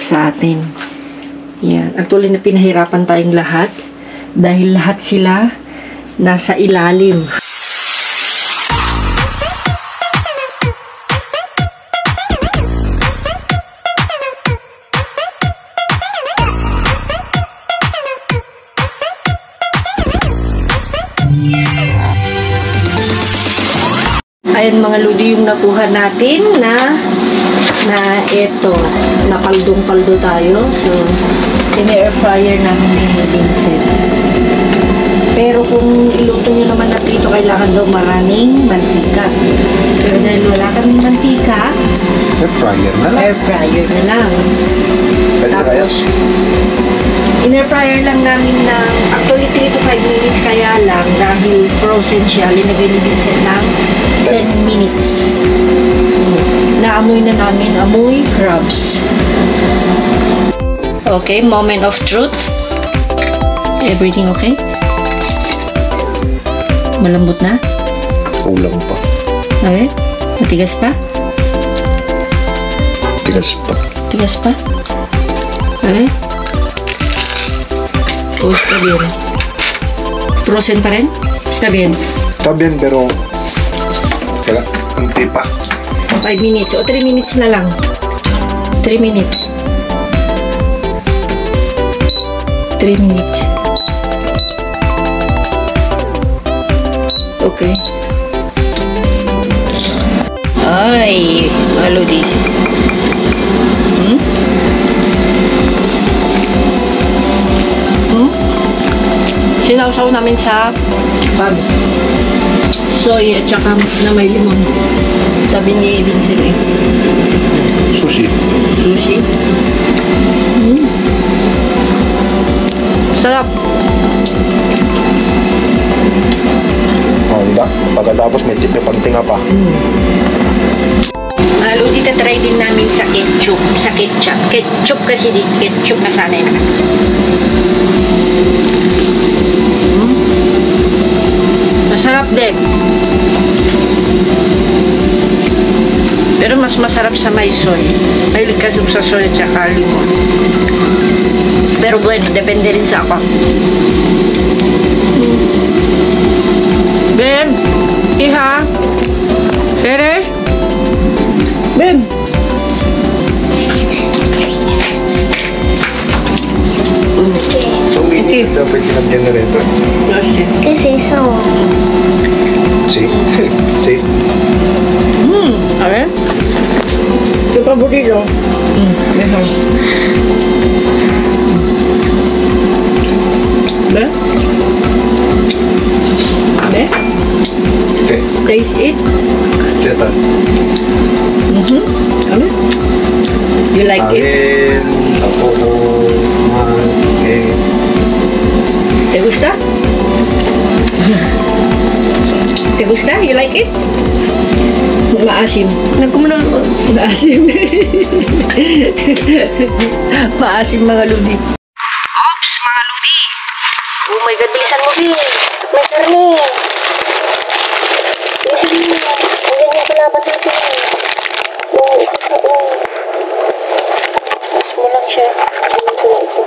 sa atin. Yan. Actually na pinahirapan tayong lahat dahil lahat sila nasa ilalim. Ayan mga lodi yung nakuha natin na ito, napaldong-paldo tayo. So, in-air fryer namin ni Vincent. Pero kung iluto nyo naman na prito, kailangan daw maraming mantika. Pero dahil wala kaming mantika, air fryer na lang. Air fryer na lang. Tapos, in-air fryer lang namin ng actually 3 to 5 minutes kaya lang dahil frozen siya, linagay ni Vincent ng 10 minutes. Naamoy na namin, amoy crabs. Okay, moment of truth. Everything okay? Malambot na? Kulang pa. Okay? Matigas pa? Tigas pa. Tigas pa? Okay? O, está bien. Frozen pa rin? Está bien. Está bien, pero wala, hindi pa. 5 minutes. O, 3 minutes na lang. 3 minutes. 3 minutes. Okay. Ay, maludi. Sinawsaw namin sa pag soy at saka na may limon. Sabi ni Vincent eh. Sushi. Sushi. Sarap. Oh, diba? Pagkatapos may tinga pa. Lodi, try din namin sa ketchup. Sa ketchup. Ketchup kasi di. Ketchup na sana yun. Masarap din. Pero mas masarap sa may soy. Mahilig ka sa soy at saka limon. Pero bueno, depende rin sa ako. Bem, iha. Kere? Bem. So, hindi dapat pinag-generator. Kasi so. See? See? A ver. ¿Qué favorito? Mejor. ¿Ve? ¿Ve? Okay. Taste it. ¿Qué tal? A ver. You like it? Ako, ¿Te gusta? ¿Te gusta? You like it? Maasim. Nagkumunang maasim. Maasim mga ludi. Ops, mga ludi. Oh my God, bilisan mo, Bill. May karne. Bilisan mo. Ang ganyan palaban natin. Oo. Mas mo lang siya. Ito na ito.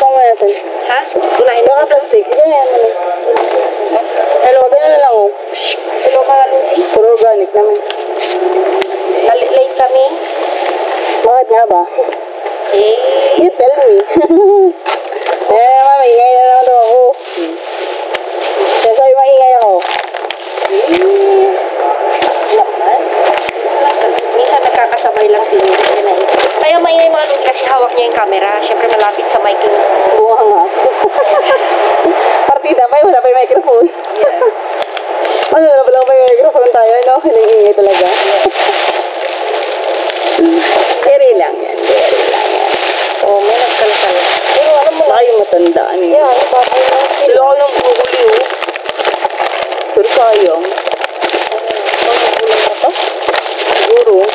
Tama natin. Ha? Unahin na ka plastic. Diyan mo. Hello, ganyan na lang oh. Hello mga ludi. Puro organic naman. Late kami. Bakit nga ba? You tell me. Maingay na naman daw ako. Kaya sabi maingay ako. Minsan nagkakasabay lang si Ludi. Kaya maingay mga ludi kasi hawak niya yung camera. Siyempre malapit sa mic yung... Buha nga. Partida pa wala pa yung microphone. Yeah. Ano na pala pa yung microphone tayo, no? Hiningingay talaga. Keri lang yan. Oh, may nagkalkal. Pero alam mo, baka yung matandaan eh. Yeah, ano ba? Sila ko yung bukuli oh. Pero sayang. Siguro.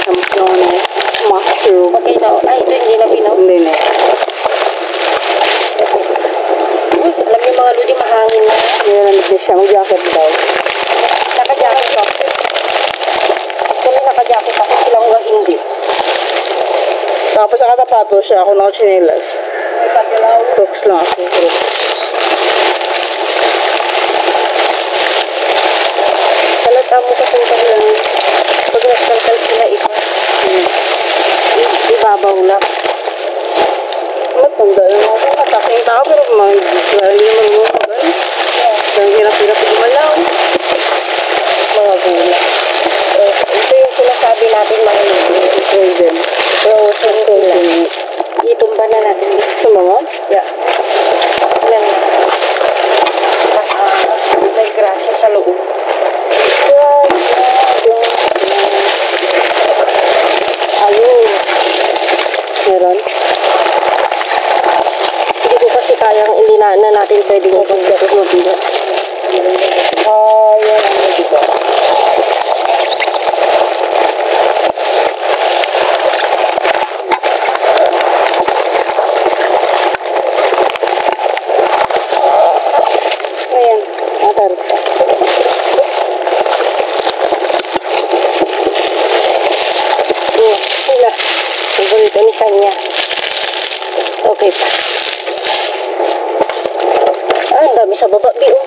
Champion. Mushroom. Okay na. Ay, ito hindi na pinaw. Hindi na. Uy, alam niyo mga ludi, mahangin na. Hindi na siya. Mag-jacket daw. Naka-jacket ko. Tapos nakatapato siya. Ako nakachinelas. Crooks lang ako. Crooks. Halata mo kasi pag nagkalkal sila iba. Ibabaw lang. Matanda lang ako. Nataking tao pero hindi naman mo mag-ano. Kaya hirap-hirap gumalaw. Mga gula. Ito yung sinasabi natin mga Frozen. frozen sila. Itumba na natin dito. Ito mga? Yeah. Yan. May grasya sa loob. Ayun. Meron? Hindi ko kasi kayang hindi na natin pwedeng ipagkat mabigat. Ayan. Ano dito? Ayan. Matarot ka. Sila. Paborito ni Sanya. Okay pa. Ang dami sa baba, Bio.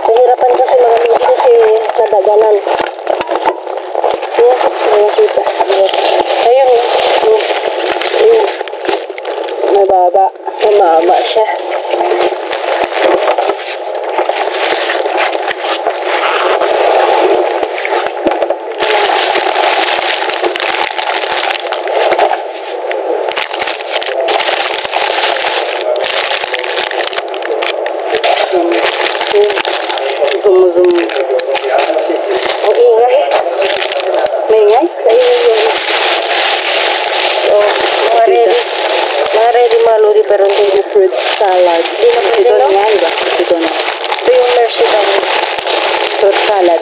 Nahirapan kasi mga ludi kasi nadaganan. Nakita. Ayun. Ayun. Mababa. Mama siya. Zoom. Ang ingay. May ingay? Ayun yun. So, mga ready mga lodi pero hindi Yung fruit salad. Di na pwede, Ito no? na yan, diba? Ito na. Ito yung mercy kami. Fruit salad.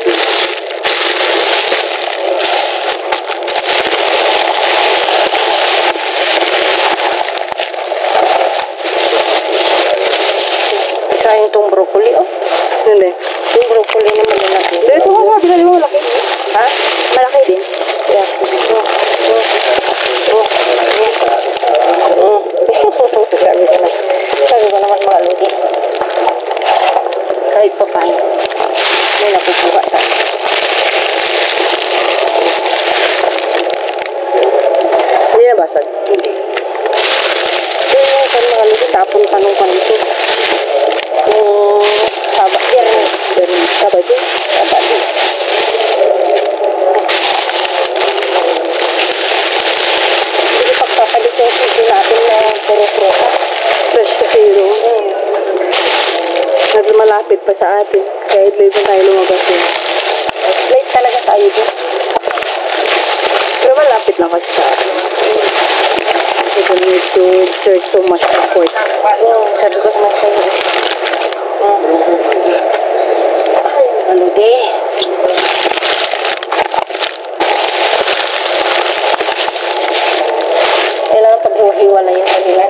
Sayang tong broccoli, oh. Hindi. Yung broccoli na malalaki. Dito ko sabi na yung malaki. Ha? Malaki din. Yeah. Sabi ko naman mga lodi. Kahit pa paano. May nakukuha tayo. Hindi na basag. Hindi. Ito yung sa mga lodi tapon pa nung panito. Yung sabak biyernes. Sabado. Sabado. Hindi pagpapalit yung sisi natin na puro prutas. Fresh kasi yun. Malapit pa sa atin. Kahit late na tayo lumabas yun. Late talaga tayo din. Pero malapit lang kasi sa atin. We don't need to exert so much effort. Sabi ko naman sa'yo. Ay, ano de? Kailangan pag-iwala yung kanila.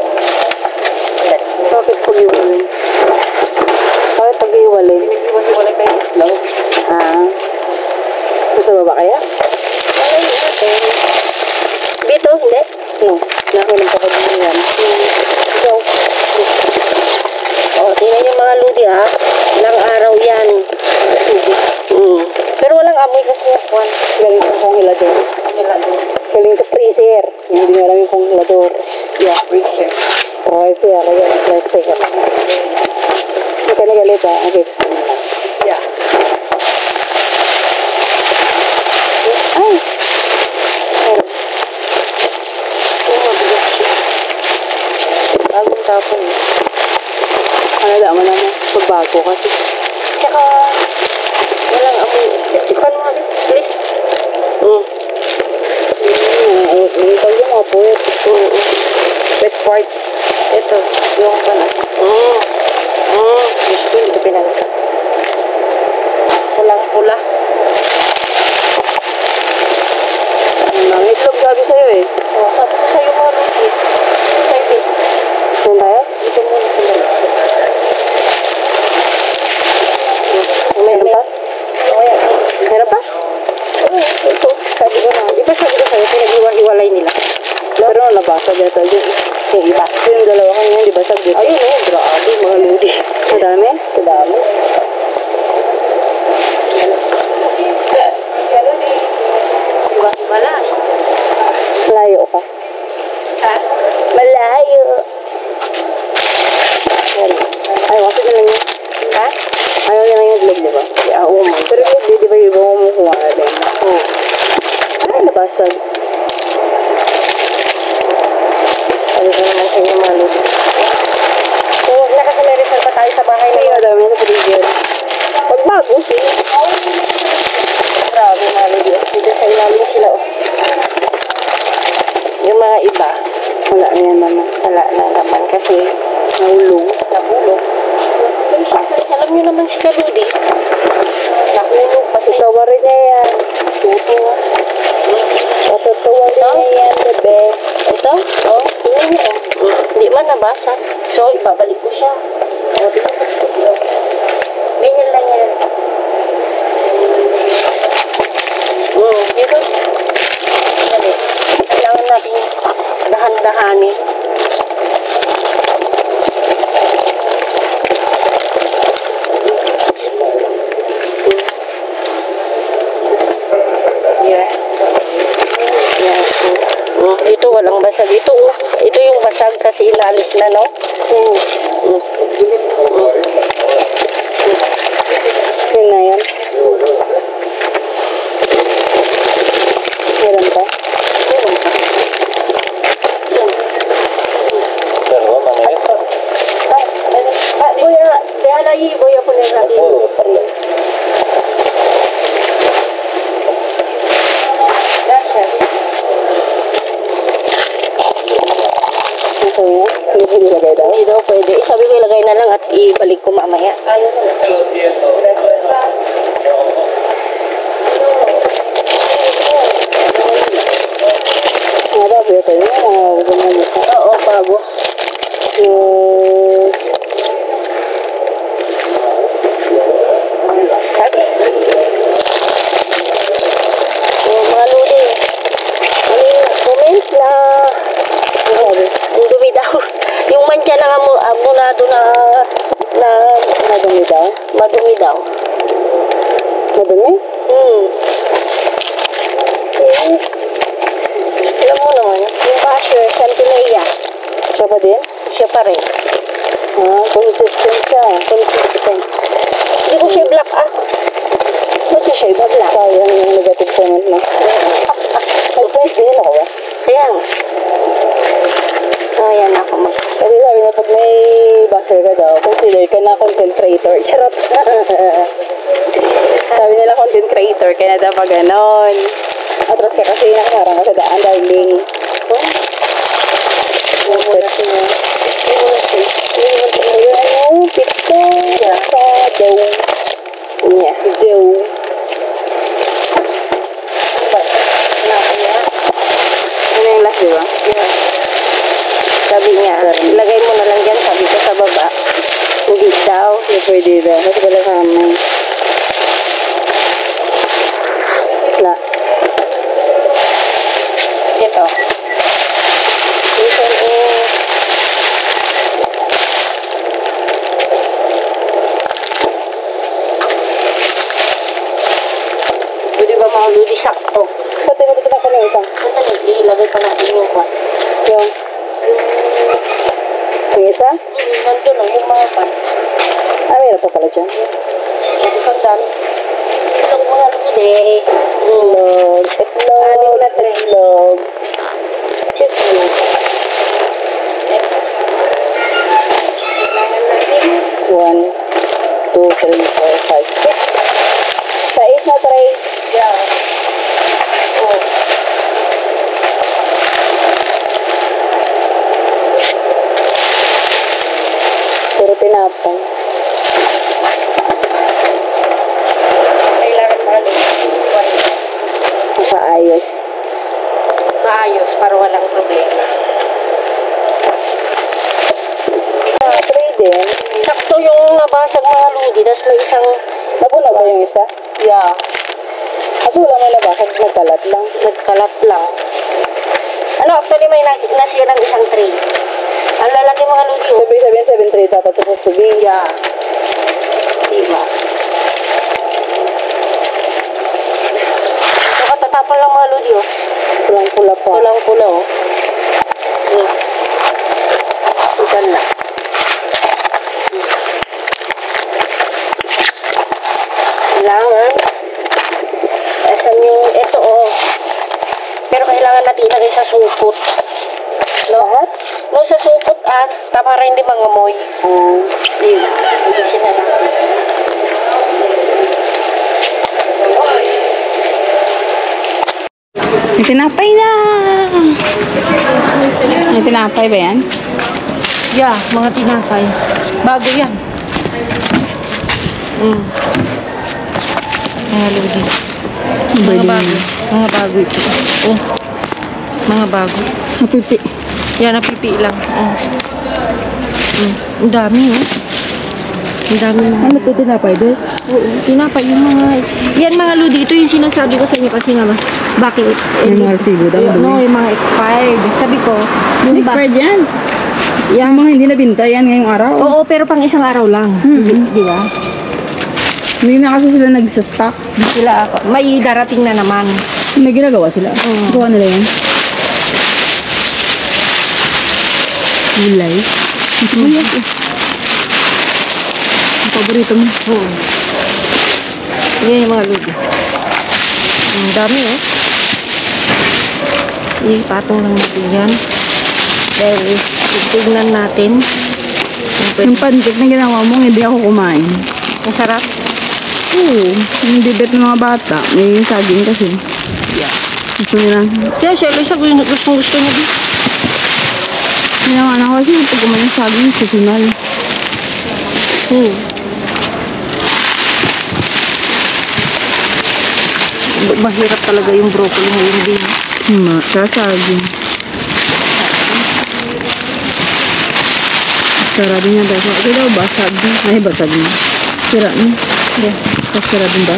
Bakit pag-iwalay? Bakit pag-iwalay? Pinag-iwala kayo lang. Nasa baba kaya? Malay natin. Dito, hindi? No. Nakakilang pa kami yan. Ikaw. O, tingnan yung mga ludi ha. Ilang araw yan. Pero walang amoy kasi yung kwan. Galing sa kongelador. Galing sa freezer. Hindi nga alam yung kongelador. Yeah, freezer. Oh, ito yan. Kaya teka. Hindi ka nagalit ha. Okay, gusto mo lang. Yeah. Ay! Bagong tapon eh. Ano dama naman? Pagbago kasi. Tsaka, walang amoy. Kwan mo, please. May tawag yung mga puwet. Wet part. Ito, yung kanan. Gusto ko hindi pinansa. Sa lang pula. Mga itlog sabi sa'yo eh. Oh, sabi ko sa'yo mga lodi. Sa'yo din. Doon tayo? Ito muna pula. Meron pa? Ayan. Meron pa? Ito. Sabi ko basag yata dyan. Yung iba. Yung dalawa kanina, di basag dito. Ayun o, grabe mga lodi. Sa dami? Sa dami. Wala. Malayo ka. Ha? Malayo. Ay, wakit na lang yun. Ha? Ayaw na lang yung vlog, di ba? Oo man. Pero vlog, di ba yung iba kumukuha ka din? Oo. Ay, nabasag. Sabi ko naman sa inyo mga lodi. So, wag na kasi may reserve pa tayo sa bahay Sige, na madami na paligyan. Pagbago, sige. grabe mga lodi. Dito sa ilalim sila oh. Yung mga iba, Wala na yan naman. wala na naman kasi Nahulong. nahulog. Siyempre, alam nyo naman si Kaludi. Nahulog pa sa Itawa rin niya yan. tuto. Patutuwa rin niya yan, bebe. Ito? Oh, tingnan niyo. Oh. Hindi man nabasa. So, ibabalik ko siya. Oh, tingnan. Ganyan lang yan. Dito. Dali. Kailangan natin dahan-dahanin. Yeah. Yeah. Ito walang basag. Ito yung basag kasi inalis na, no? Yun na yan. Meron pa? Dalawa, mangit. Boya, behalay, boya po nila. Gracias. Nasa yun? Hindi pwede lagay daw? Hindi daw pwede. Sabi ko ilagay na lang at ibalik ko mamaya. Ayaw na lang. Mga bago ito yun. Mga gumamit ka. Oo, bago. Yung... Sag. Mga lodi. Comment na ang dumi daw. Yung mancha na abonado na Madumi daw? madumi daw. Madumi? Alam mo naman, yung basher, Santilea, Siya pa din? siya pa rin. Ah, consistent siya. Consistent. Hindi ko siya black Ba't siya black? Sayang yung negative comment mo. Nag-press din ako ba? Kaya nga. Ayan ako mag... Kasi sabi na pag may basher ka daw, consider ka na content creator. Charot! Sabi nila content creator, kaya na daw pag ganon. Atras ka kasi nakakarang ka sa daan, darling. Ayun, pito, sa daw. Yeah. Daw. Ano yung last, di ba? Sabi niya, ilagay mo na lang dyan, sabi ko sa baba. Hindi daw. Hindi pwede daw. Kasi pala kami. Wala. Ito. Listen pwede ba mga ludi sakto? Pati mo dito na kami isang. Sandali, ilagay pa natin yung kwan. Yung isa? Nandun lang yung mga pan. Ah, mayroon pa pala dyan. Hindi kang dami. Itong mga ludi. Itlog. Anim na tray. Itlog. Itlog. One, two, three, four, five, six. Sais na tray. Yeah. Oh. Puro tinapay. Kailangan mga ludi. Nakaayos. Maayos para walang problema. Tray din. Sakto yung nabasag mga ludi, tapos may isang, Napuno ba yung isa? yeah, Kaso wala may nabasag. Nagkalat lang. nagkalat lang. Ano, actually may nasirang isang tray. Ang lalaki mga ludi, So, ibig sabihin 7 tray dapat supposed to be. Yeah. Diba? So, katatapon lang mga ludi, Pulang-pula pa. Pulang-pula, Ikan na. Kailangan. Asan yung, ito, Pero kailangan natin ilagay sa supot. No? Lahat? No, sa supot, para hindi mangamoy. Diba? Ibisin na natin. May tinapay na! May tinapay ba yan? Yeah, mga tinapay. Bago yan. Mga lodi. Mga bago. Mga bago ito. Mga bago. Napipi. Yan, napipi lang. Ang dami, Ang dami. Ano to tinapay doon? Oo, tinapay yung mga... Yan mga lodi, ito yung sinasabi ko sa inyo kasi nga bakit... Yung mga resibo daw, No, yung mga expired. Sabi ko, yung Expired yan. Yung mga hindi nabinta yan ngayong araw. Oo, pero pang isang araw lang. Di ba? Hindi na kasi sila nagsastock. Sila, may darating na naman. May ginagawa sila. Gawa nila yan. Gulay. Gusto mo yan eh. Ang paborito mo. Oo. Yan yung mga lodi. Ang dami, Ipatong lang natin yan. Dahil tignan natin. Yung pancake na ginawa mo, hindi ako kumain. Masarap. Oo. Yung debate ng mga bata. May saging kasi. Gusto nila. Kaya siya, gusto niya din. Ginawa na kasi pag kumain ng saging, seasonal. Mahirap talaga yung broccoli ngayon din. Sasaging. Sara din yan dahil. Okay daw ba? Saging. Ay, ba saging? Sira ni. Hindi. Sira din ba?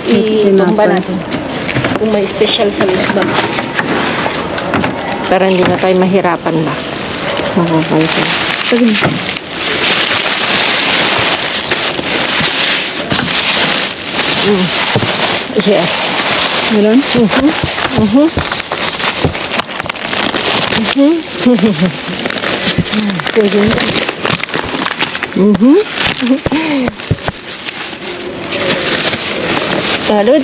Itumba natin. Kung may special sa loob ba. Para hindi na tayo mahirapan ba. Okay. Saging. Yes. Meron? Pwede na. Talod.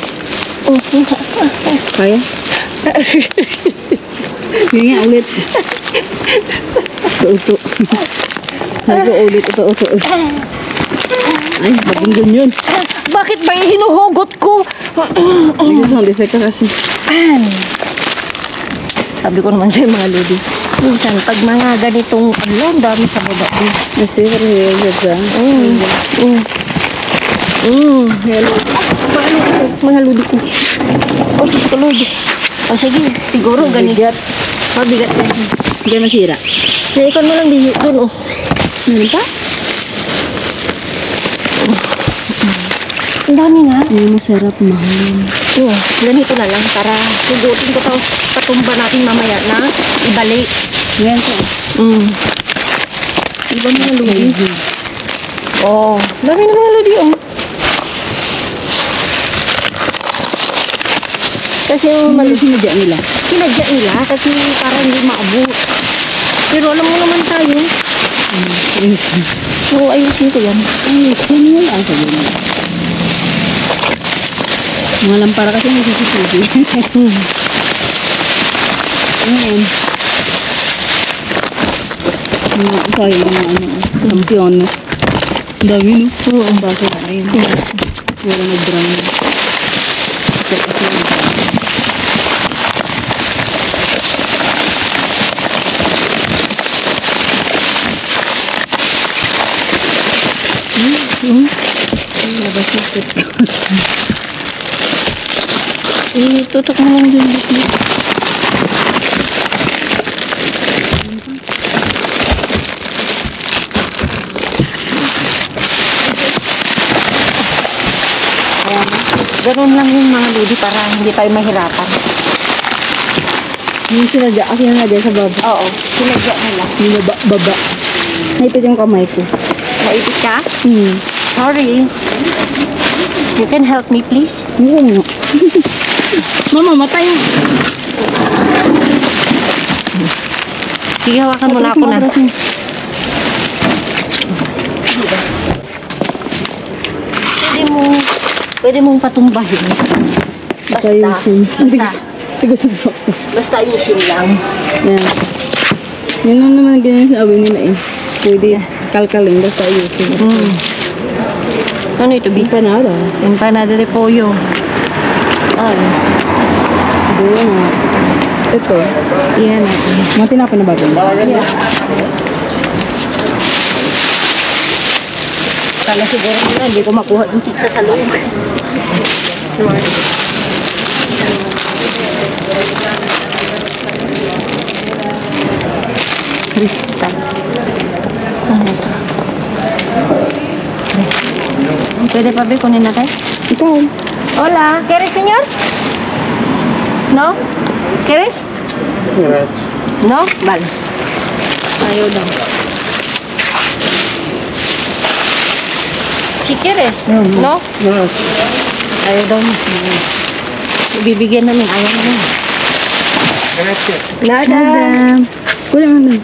Kaya? Hindi nga ulit. Ito. Sabi ko ulit. Ito. Ay, maging ganyan. Bakit ba hinuhugot ko? Hindi sound effect ka kasi. Sabi ko naman sa'yo mga lodi. Minsan, pag mga ganitong ang dami sa baba. Nasira rin yan. Hello. Mga lodi ko. Oh, Diyos ko lodi. O sige, siguro ganito. Mabigat kasi. Hindi masira. Naikan mo lang dun, Meron pa? Ang dami nga. Hindi masarap, mahal. Ganito na lang para sugutin ko tapos patumba natin mamaya na ibalik. Yan to. Iba mga ludi. Dami na mga lodi, Kasi yung Sinadya nila. sinadya nila kasi para hindi maabot. Pero alam mo naman tayo. So, ayusin ko yan. Ayusin yan. Ang sabi mo. Mga lampara kasi may CCTV. Ayan. Kaya yung sampion. Ang dami, no? Oo. Bakit na yun? Wala nag-brown. Labas yung tip. Tutok mo lang dun dito. Ayan. Ganun lang yung mga lodi para hindi tayo mahirapan. Yung sinadya, kasi sinadya sa baba. Oo, sinadya nila. Yung baba. Naipit yung kamay ko. Naipit ka? Hmm. Sorry. You can help me, please? Oo nga. Mama, matay. Sige, hawakan mo na ako na. Pwede mong patumbahin. Basta, basta ayusin lang. Yan. Yan lang naman ganyan sabi nila eh. Pwede kalkalin, basta ayusin. Ano ito, Bi? Empanada. Empanada de pollo. Ay, Doon nga. Ito. yan natin. Mga tinapin na bago. Kala siguro na hindi ko makuha yung pizza sa loob. Krista. Ano ito? Pwede pa ba kunin natin? Ikaw. Hola, ¿quieres, señor? ¿No? ¿Quieres? ¿No? Vale. Ayaw daw. Si quieres, ¿no? Ayaw daw mo. Ibibigyan namin, ayaw namin. Nada. Madam. Kulang naman.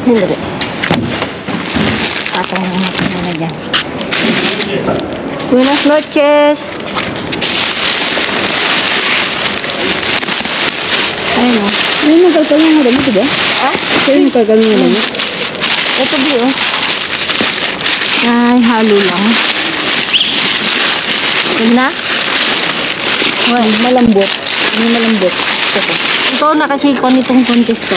Hindi. Patong lang natin muna dyan. Buenas noches. Ayun o. Ay, nagkalkalin mo dami, diba? Ah? Kaya nagkalkalin mo dami. Ito di o. Ay, halo lang. Yun na? Well, Malambot. Ano malambot? ito na kasi ko nitong contest ko.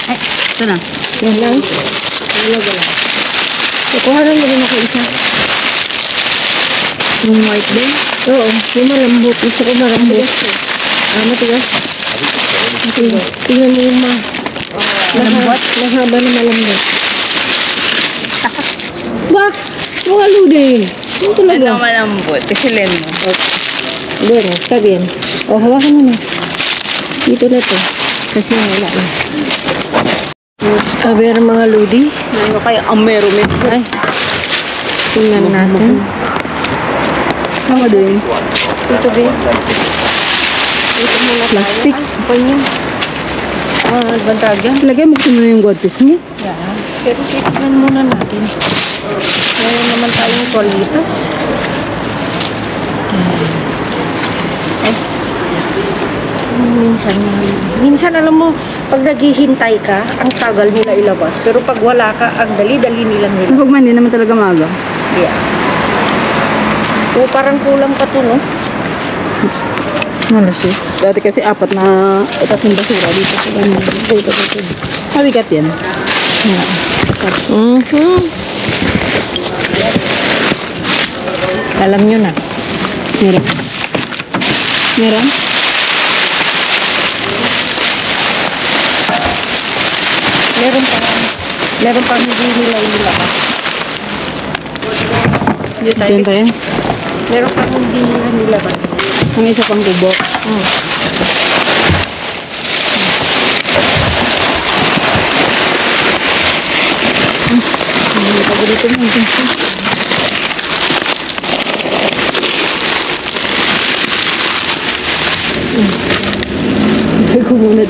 Ay, ito na. Yan lang. Wala. Kukuha lang rin ako isa. Yung white din. Oo, yung malambot. Gusto ko malambot. Matigas. Tingnan mo yung malambot? Mahaba na malambot. Bak! Mahalo din. Yung talaga. malambot? Kasi lemon. Bueno, está bien. O, hawakan mo na. Dito na to. Kasi wala na. A ver, mga ludi. Ano kaya ang meron? Ay. Tingnan natin. Ano din? Dito, ba? Dito muna tayo. Plastic. Ah, pa niya. Advantage. Lagay mo kung yung godtes mo. Yeah. Pero titignan muna natin. Meron naman tayong toalitas. Ay. Minsan alam mo, pag naghihintay ka, ang tagal nila ilabas. Pero pag wala ka, ang dali-dali nilang nila. Pag man, hindi naman talaga maaga. Yeah. O, parang kulang pa to, no? Ano siya? Dati kasi 4 na tatlong basura dito. Dito. Mabigat yan. Alam nyo na. Meron. Meron? Meron pang hindi nila ilabas. Diyan tayo. Meron pang hindi nila nilabas. Ang isa pang kubo. Ang paborito mo. Ay, kumunod.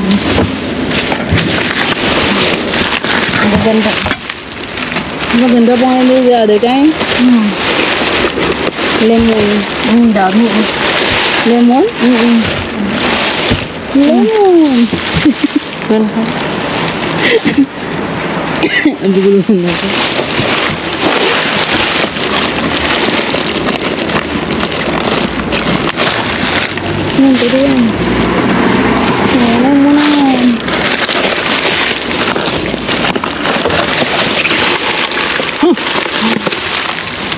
Ang maganda. Maganda po nga the other time. Lemon. Ang dami. Lemon? Lemon. Yan ka. Ang biguluhan na ito. Yan, pwede yan. Lemon mo na yan.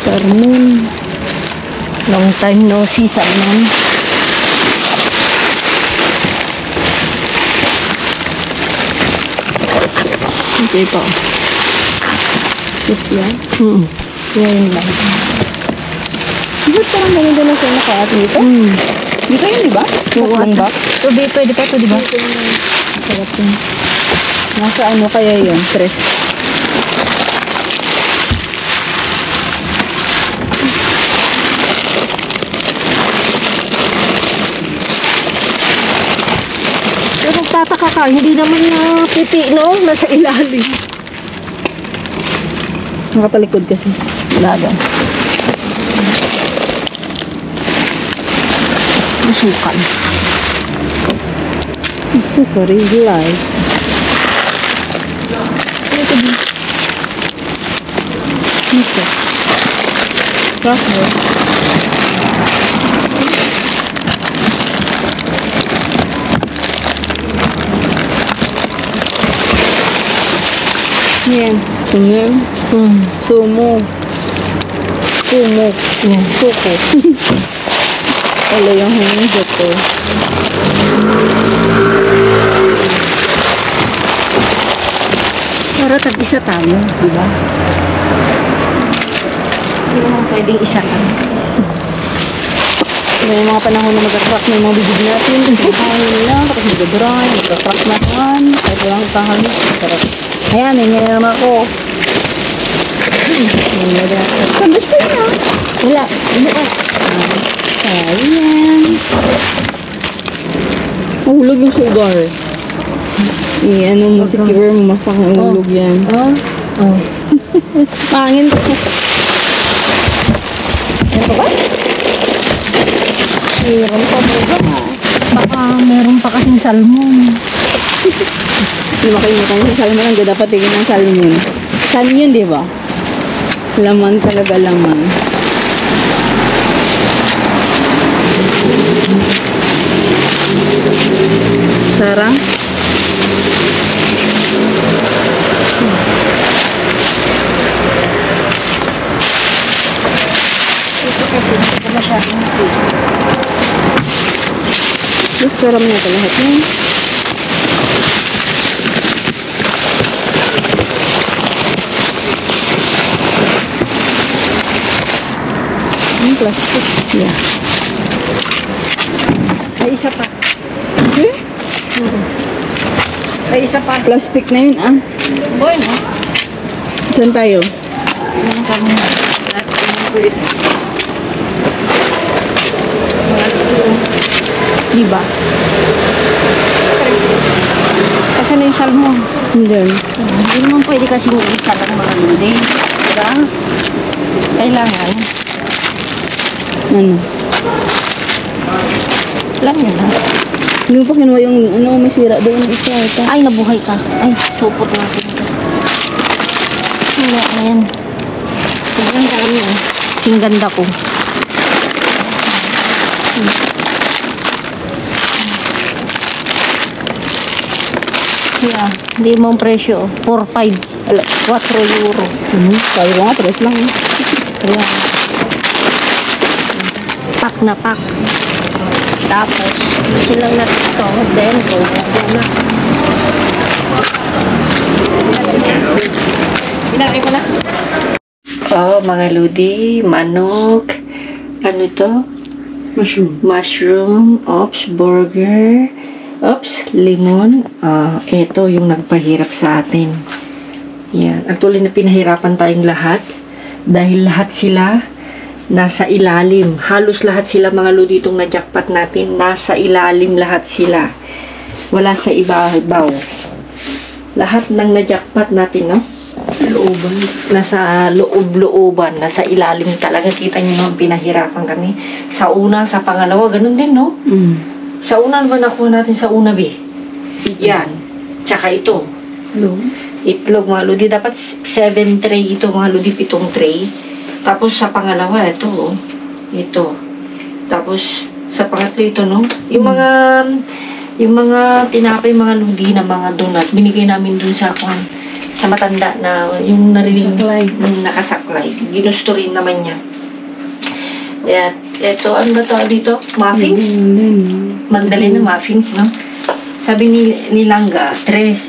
Sarmon. Long time no see, Salman. Okay pa. Ito yan. Ngayon lang. Bakit parang ganun din na siya nakaat dito? Dito yun, di ba? Oo, Lang ba? Pwede pa ito, di ba? Sarap yun. Nasa ano kaya yun? Stress. Pero magtataka ka, hindi naman na puti, no? Nasa ilalim. Nakatalikod kasi. Wala daw. Masukan. Suka, real life. Ito din. Ito. Crackers. Yan. Sumim. Sumo. Sumo. Yan. Suko. Wala yung hangin dito. Para tag-isa tayo, di ba? Hindi naman pwedeng isa lang. May mga panahon na mag-crack na yung mga bibig natin. Hangin lang, tapos mag-dry, mag-crack naman. Kahit walang kahangin. Sarap. Ayan, nangyay naman ako. Sandwich pa yun. Wala, bukas. Ayan. Mahulog yung sugar. Ano mo, secure mo, masak na mahulog yan. Oh. Pangin to. Ano ba? Meron pa mo ba? Baka meron pa kasing salmon. Hindi makalimutan yung salmon. Ang dapat tingin ng salmon. Saan yun, di ba? Laman talaga, laman. Sarang? Ito kasi, ito masyadong ito. Mas karami na ito lahat yun. Yung plastic. Yeah. May isa pa. Okay? May isa pa. Plastic na yun, ah. Boy, no? Saan tayo? Yan kami. Lahat kami ko ito. Diba? Kasi na yung salmon. Diyan. Hindi naman pwede kasi isa lang mga ludi. Diba? Kailangan. Ano? Alam nyo na. Hindi mo pa kinuha yung ano, may sira doon isa. Ito. Ay, nabuhay ka. Ay, supot natin ito. Wala na yan. Sobrang dami yan. Singganda ko. Yeah, hindi mo ang presyo. 4-5. 4 euro. Sabi ko nga, 3 lang. Ayan. Pack na pack. Tapos, silang na ito. Then, go na. Pinatay mo na. Oh, mga ludi, manok. Ano ito? Mushroom, ops, burger, ops, lemon. Ito yung nagpahirap sa atin. Yan. Actually, na pinahirapan tayong lahat. Dahil lahat sila nasa ilalim. Halos lahat sila mga ludi itong na-jackpot natin. Nasa ilalim lahat sila. Wala sa ibabaw. Lahat ng na-jackpot natin, no? Looban. Nasa loob-looban. Nasa ilalim talaga. Kita nyo naman, pinahirapan kami. Sa una, sa pangalawa, ganun din, no? Sa una, ba nakuha natin sa una, be? Yan. Tsaka ito. Itlog, mga ludi. Dapat 7 tray ito, mga ludi. 7 tray. Tapos, sa pangalawa, ito, oh. Ito. Tapos, sa pangatlo, ito, no? Yung mga tinapay, mga ludi na mga donut, binigay namin dun sa matanda na yung narinig nakasaklay. Ginusto rin naman niya. At ito, ano ba ito dito? Muffins? Magdalena muffins, no? Sabi ni Langga, 4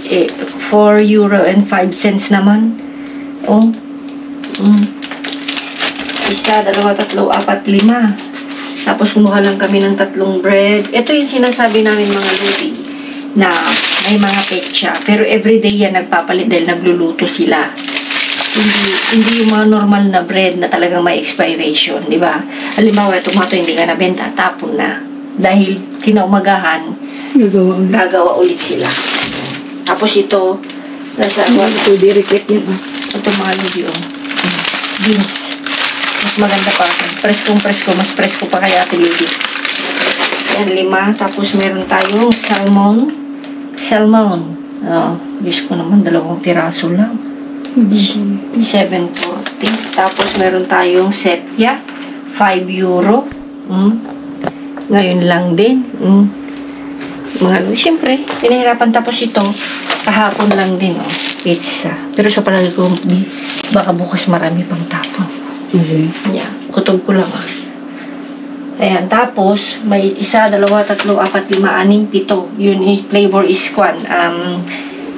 euro and 5 cents naman. Oh, Isa, dalawa, tatlo, apat, lima. Tapos kumuha lang kami ng 3 bread. Ito yung sinasabi namin mga lodi, na may mga petsa. Pero everyday yan nagpapalit dahil nagluluto sila. Hindi yung mga normal na bread na talagang may expiration, di ba? Halimbawa, tomato hindi ka nabenta, tapon na. Dahil kinaumagahan, gagawa ulit sila. Tapos ito, nasa Ito, dirikit yun. ito mga lodi, beans. Mas maganda pa. Preskong-presko. Mas presko pa kaya ate lady. Yan, 5. Tapos meron tayong salmon. Diyos ko naman, 2 piraso lang. 7.40. Tapos meron tayong sepia. 5 euro. Ngayon lang din. Siyempre, pinahirapan. Tapos ito, kahapon lang din, pizza. Pero sa palagi ko, baka bukas marami pang tapon. Yeah, kutob ko lang. Ayan, tapos, may 1, 2, 3, 4, 5, 6, 7. Yun, flavor is kwan.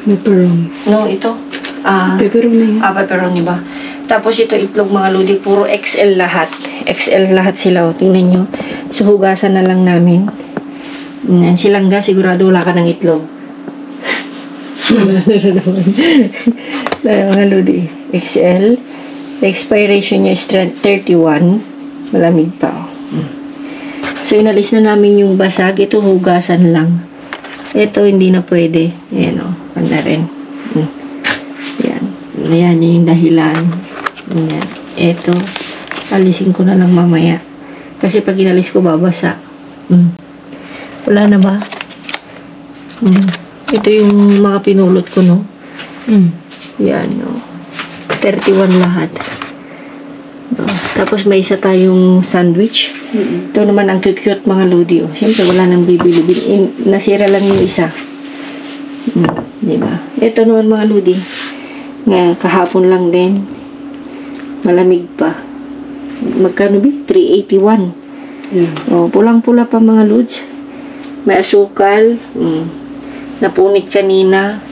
Pepperoni. No, ito. Pepperoni. Pepperoni ba? Tapos ito, itlog mga lodi, puro XL lahat. XL lahat sila, tingnan nyo. So, hugasan na lang namin. Silangga, sigurado wala ka ng itlog. Wala na naman. Mga lodi, XL. The expiration niya is 31. Malamig pa, So, inalis na namin yung basag. Ito, hugasan lang. Ito, hindi na pwede. Ayan, Panda rin. Yan. Yan yung dahilan. Yan. Ito, alisin ko na lang mamaya. Kasi pag inalis ko, babasa. Wala na ba? Ito yung mga pinulot ko, no? Yan, 31 lahat. Tapos may isa tayong sandwich. Ito naman ang cute mga lodi. Siyempre wala nang bibili. Nasira lang yung isa. Diba? Ito naman mga lodi. Kahapon lang din. Malamig pa. Magkano ba? 381. Pulang-pula pa mga lods. May asukal. Napunit kanina.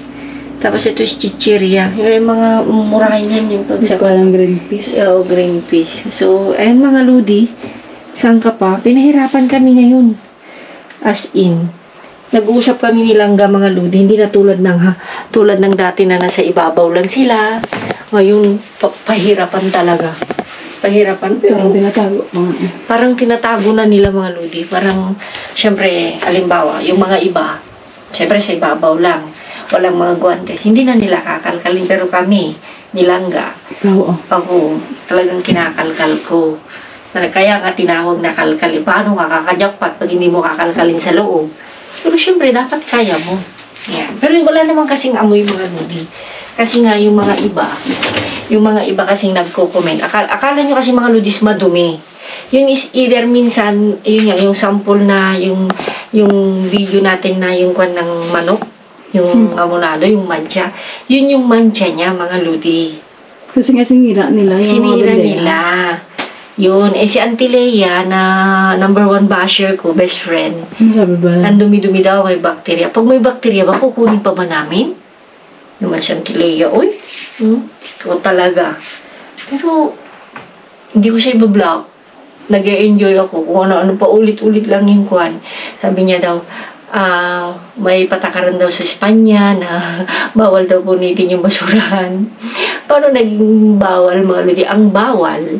Tapos ito is chichirya. Yung mga murahin yan yung pagsaka. Parang green peas. Green peas. So, ayun mga lodi. Saan ka pa? Pinahirapan kami ngayon. As in. Nag-uusap kami nilangga mga lodi. Hindi na tulad ng dati na nasa ibabaw lang sila. Ngayon, pahirapan talaga. Pahirapan. Pero parang tinatago na nila mga lodi. Parang, syempre, halimbawa, yung mga iba, syempre sa ibabaw lang. Walang mga guantes. Hindi na nila kakalkalin. Pero kami, nilangga. Ako, talagang kinakalkal ko. Kaya nga tinawag na kalkalin. Paano ka kakajakpat pag hindi mo kakalkalin sa loob? Pero syempre, dapat kaya mo. Yan. Pero wala naman kasing amoy mga lodi. Kasi nga yung mga iba kasing nagko-comment. Akala nyo kasi mga lodis madumi. Yun is either minsan, yun nga, yung sample na, yung video natin na yung kwan ng manok. Yung amonado, yung mancha. Yun yung mancha niya, mga lodi. Kasi nga sinira nila. Sinira nila. Yun. Si Auntie Leia, na number 1 basher ko, best friend. Sabi ba? Ang dumi-dumi daw, may bakterya. Pag may bakterya ba, kukunin pa ba namin? Naman si Auntie Leia, uy. Ikaw talaga. Pero, hindi ko siya i-block. Nag-e-enjoy ako kung ano-ano pa ulit-ulit lang yung kwan. Sabi niya daw, may patakaran daw sa Espanya na bawal daw punitin yung basurahan. Paano naging bawal mga lodi? Ang bawal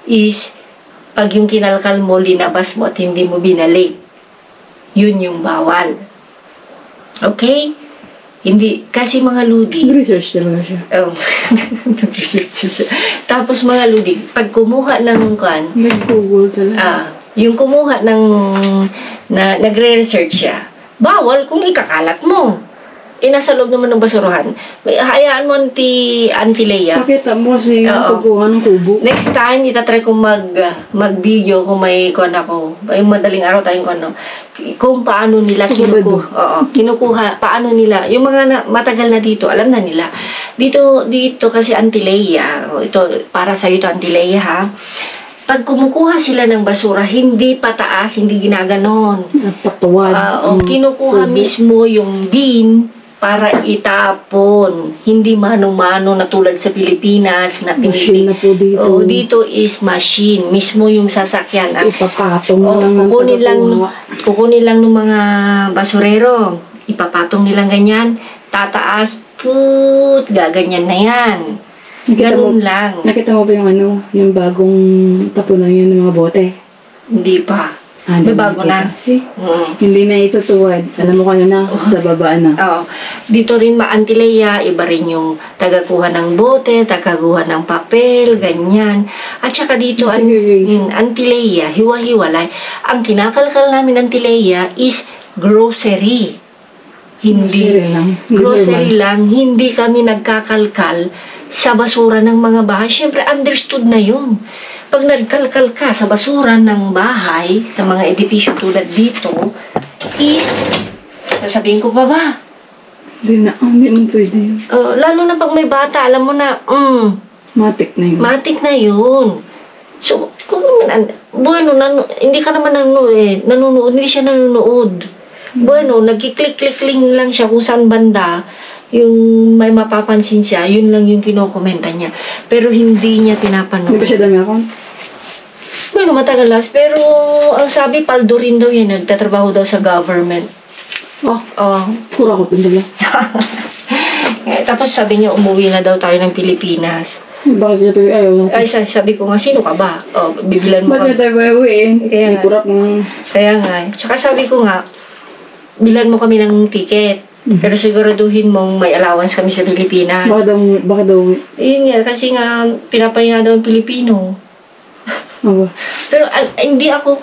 is pag yung kinalkal mo, linabas mo at hindi mo binalik. Yun yung bawal. Okay? Hindi, kasi mga lodi. Research talaga siya. Nag-research siya. Tapos mga lodi, pag kumuha ng kan, nag-google talaga. yung kumuha ng nagre-research siya, bawal kung ikakalat mo. Nasa loob naman ng basurahan. Hayaan mo, Auntie Leia. Pakita mo kasi yung pagkuha ng kubo. Next time, itatry kong mag-video kung may kuhan ako. Yung madaling araw tayong kuhan, kung paano nila kinukuha, paano nila, yung mga matagal na dito, alam na nila. Dito kasi Auntie Leia, ito, para sa'yo ito Auntie Leia ha, pag kumukuha sila ng basura, hindi pataas, hindi ginaganon. Patuwad. Kinukuha mismo yung bin, para itapon. Hindi mano-mano na tulad sa Pilipinas. Na Machine na po dito. Oh, dito is machine. Mismo yung sasakyan. Ipapatong Oh, lang ng kukunin lang ng mga basurero. Ipapatong nilang ganyan. Tataas. Put. Gaganyan na yan. Ganun lang. Nakita mo ba yung bagong tapunan yun ng mga bote? Hindi pa. May May bago na. See? Mm. Hindi na itutuwad. Alam mo kayo na, sa baba na. Oo. Dito rin Antileia, iba rin yung tagakuha ng bote, tagakuha ng papel, ganyan. At saka dito, Antileia, hiwa-hiwalay. Ang kinakalkal namin Antileia is grocery. Grocery lang. Hindi kami nagkakalkal sa basura ng mga bahay. Siyempre, understood na yun. Pag nagkalkal ka sa basura ng bahay, sa mga edipisyo tulad dito, is, sasabihin ko pa ba? Hindi mo pwede yun. Lalo na pag may bata, alam mo na, Matik na yun. matik na yun. So, bueno, hindi ka naman nanonood, hindi siya nanonood. Bueno, nagkiklik-klik lang siya kung saan banda, yung may mapapansin siya, yun lang yung kinokomenta niya. Pero hindi niya pinapanood. Hindi ba siya dami account? Bueno, matagal na. Pero, ang sabi, paldo rin daw yan. Nagtatrabaho daw sa government. Pura ko pindala. Tapos sabi niya, umuwi na daw tayo ng Pilipinas. Bakit niya tayo ayaw natin? Ay, sabi ko nga, sino ka ba? Bibilan mo Bakit tayo bayawiin? Kaya nga. Kurap ng... Kaya nga. Tsaka sabi ko nga, bilan mo kami ng ticket. Pero siguraduhin mong may allowance kami sa Pilipinas. Bakit daw? Yun nga, kasi nga, pinapahinga daw ang Pilipino. Pero hindi ako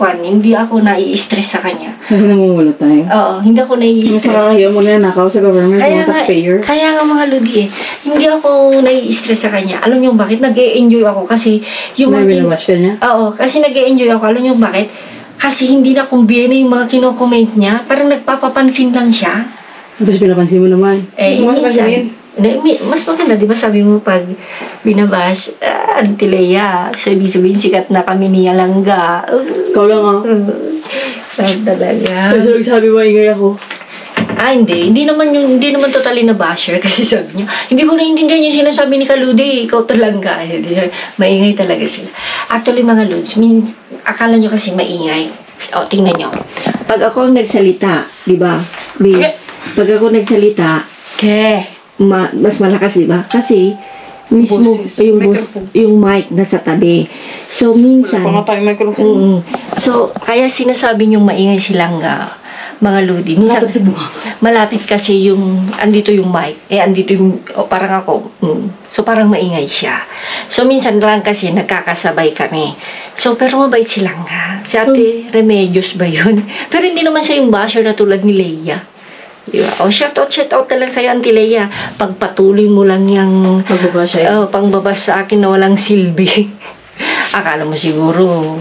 nai-stress sa kanya. Kasi namumulot tayo. Oo, hindi ako Mas nai-stress. nakakahiya mo na nakaw sa government, mga taxpayer. Kaya nga mga ludi hindi ako nai-stress sa kanya. Alam niyo bakit? Nag-e-enjoy ako kasi yung binabash ka niya? Oo, kasi nag-e-enjoy ako. Alam niyo bakit? Kasi hindi na kumbiyena yung mga kino-comment niya. Parang nagpapapansin lang siya. Tapos pinapansin mo naman. Mas maganda, di ba sabi mo pag binabash, Antileia, so ibig sabihin sikat na kami ni Yalanga. Ikaw lang Talaga. Kasi nagsabi mo, ingay ako. Hindi naman totally na basher kasi sabi niya, hindi ko naiintindihan yung sinasabi ni Kaludi, ikaw talaga. Maingay talaga sila. Actually mga Lods, akala nyo kasi maingay. Tingnan nyo. Pag ako ang nagsalita, di ba? Pag ako nagsalita, mas malakas, di ba? Kasi, mismo, yung mic nasa tabi. So, minsan... Wala pa nga tayong microphone. So, kaya sinasabi niyong maingay silang mga Ludi. Minsan, malapit kasi yung, andito yung mic. Andito yung, parang ako. So, parang maingay siya. So, minsan lang kasi nagkakasabay kami. So, pero mabait silang Si Ate Remedios ba yun? Pero hindi naman siya yung basher na tulad ni Leia. Diba? Shout out na lang sa'yo, Auntie Leia. Pagpatuloy mo lang yung pangbabas sa akin na walang silbi. Akala mo siguro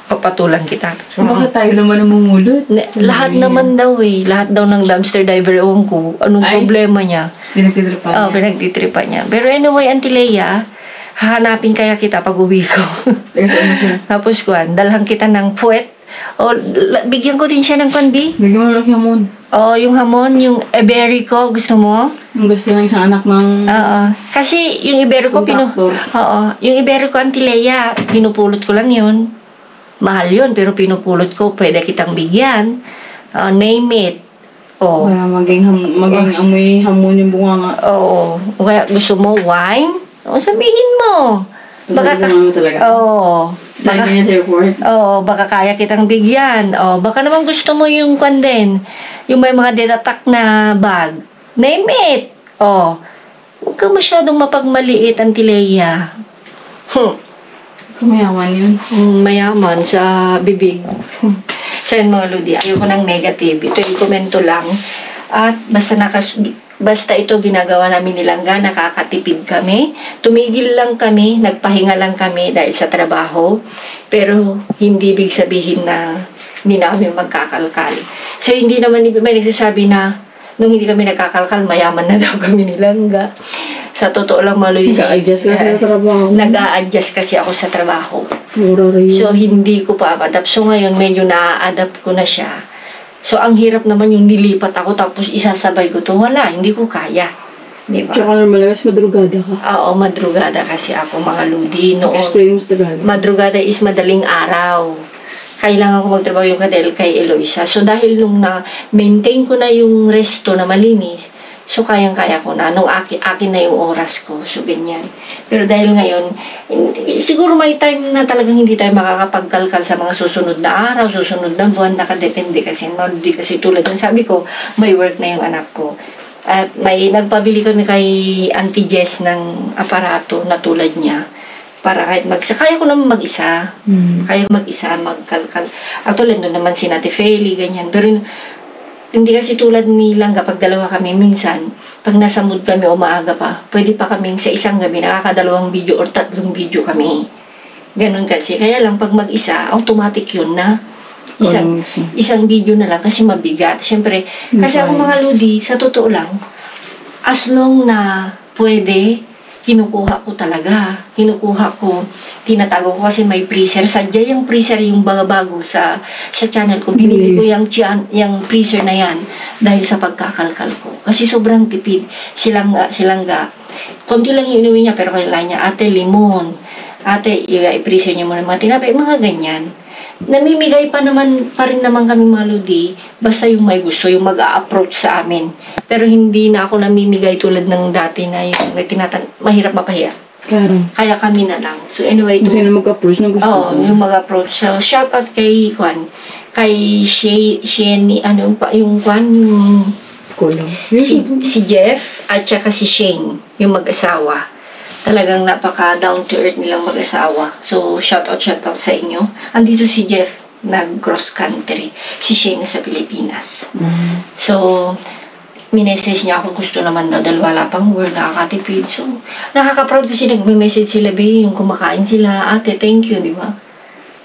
papatulan kita. Bakit tayo naman namumulot? Lahat naman daw lahat daw ng dumpster diver, ewan ko, anong problema niya. Pinagtitripan niya. Pinagtitripan niya. Pero anyway, Auntie Leia, hahanapin kaya kita pag uwi ko. Tapos dalhan kita ng puwet. Bigyan ko din siya ng kundi. Bigyan mo lang hamon. Yung hamon, yung Iberico, gusto mo? Ang gusto ng isang anak ng... Kasi yung Iberico, yung Iberico Antileia, pinupulot ko lang yun. Mahal yun, pero pinupulot ko, pwede kitang bigyan. Name it. Para maging amoy hamon yung bunga nga. Kaya gusto mo wine? Sabihin mo. Baka baka kaya kitang bigyan. Baka naman gusto mo yung din, yung may mga detatak na bag. Name it. Huwag ka masyadong mapagmaliit, Antileia. Mayaman yun. Mayaman sa bibig. So yun mga Ludi, ayoko ng negative. Ito yung komento lang. At basta ito ginagawa namin nilangga, nakakatipid kami. Tumigil lang kami, nagpahinga lang kami dahil sa trabaho. Pero hindi ibig sabihin na hindi na kami magkakalkal. So hindi naman may nagsasabi na nung hindi kami nagkakalkal, mayaman na daw kami nilangga. Sa totoo lang, Nag-a-adjust kasi sa trabaho. Nag-a-adjust kasi ako sa trabaho. Mura rin. So hindi ko pa adapt. So ngayon medyo na-adapt ko na siya. So, ang hirap naman yung nilipat ako tapos isasabay ko to. Wala, hindi ko kaya. Di ba? Tsaka naman kasi madrugada ka. Oo, madrugada kasi ako, mga ludi. Noon, Explain mo sa Tagalog. madrugada is madaling araw. Kailangan ko magtrabaho yung kadel kay Eloisa. So, dahil nung na-maintain ko na yung resto na malinis, so, kayang-kaya ko na. Nung akin na yung oras ko. So, ganyan. Pero dahil ngayon, siguro may time na talagang hindi tayo makakapagkalkal sa mga susunod na araw, susunod na buwan, nakadepende kasi. Hindi kasi tulad ng sabi ko, may work na yung anak ko. At may nagpabili kami kay Auntie Jess ng aparato na tulad niya. Para kahit kaya ko naman mag-isa. Kaya mag-isa, magkalkal. Actually, doon naman si Nati Feli, ganyan. Pero hindi kasi tulad nilang kapag dalawa kami, minsan, pag nasa mood kami o maaga pa, pwede pa kaming sa isang gabi, nakakadalawang video or 3 video kami. Ganon kasi. Kaya lang, pag mag-isa, automatic yun na. Isang video na lang kasi mabigat. Siyempre, kasi ako mga ludi, sa totoo lang, as long na pwede, kinukuha ko talaga. Kinukuha ko, tinatago ko kasi may freezer. Sadya yung freezer yung bago sa channel ko. Binili ko yung freezer na yan dahil sa pagkakalkal ko. Kasi sobrang tipid. Silangga. Konti lang yung inuwi niya pero kailangan niya, ate, limon. Ate, i-freezer niya muna mga tinapay. Mga ganyan. Namimigay pa rin naman kami mga ludi, basta yung may gusto, yung mag-a-approach sa amin. Pero hindi na ako namimigay tulad ng dati na yung mahirap mapahiya. Kaya kami na lang. So anyway, kasi na mag-approach ng gusto ko. yung mag-approach. So shout out kay Shane, yung si Jeff at saka si Shane, yung mag-asawa. Talagang napaka-down to earth nilang mag-asawa. So, shout out sa inyo. Andito si Jeff, nag-cross country. Si Shane sa Pilipinas. So, minessage niya ako, gusto naman daw, dahil wala pang work, nakakatipid. So, nakaka-proud kasi nagme-message sila, yung kumakain sila, ate, thank you, di ba?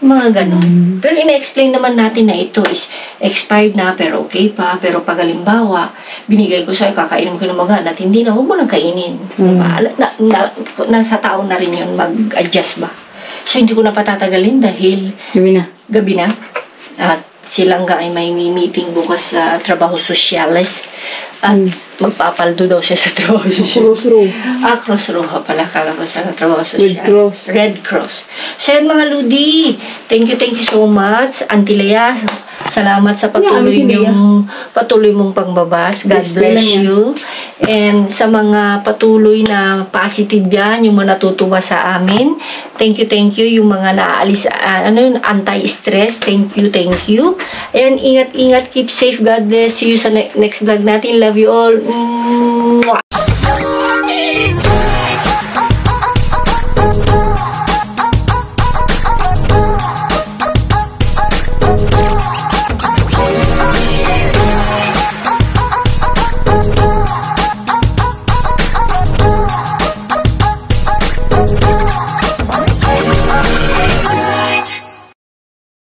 Mga ganon. Pero ina-explain naman natin na ito is expired na, pero okay pa. Pero pag halimbawa, binigay ko sa'yo, kakainom ko ng magaan at hindi na, huwag mo nang kainin. Diba? Nasa tao na rin yun, mag-adjust ba? So, hindi ko na patatagalin dahil gabi na. At silang ay may meeting bukas sa trabaho sosyales. At magpapaldo daw siya sa trabaho sosyal. Crossrow pala. Kala ko sa trabaho sosyal. Red Cross. So yan mga ludi. Thank you so much. Auntie Lea, salamat sa patuloy mong pangbabas. God bless you. And sa mga patuloy na positive yan, yung mga natutuwa sa amin. Thank you. Yung mga naalis, anti-stress. Thank you. And ingat. Keep safe. God bless. See you sa next vlog natin. Love you all.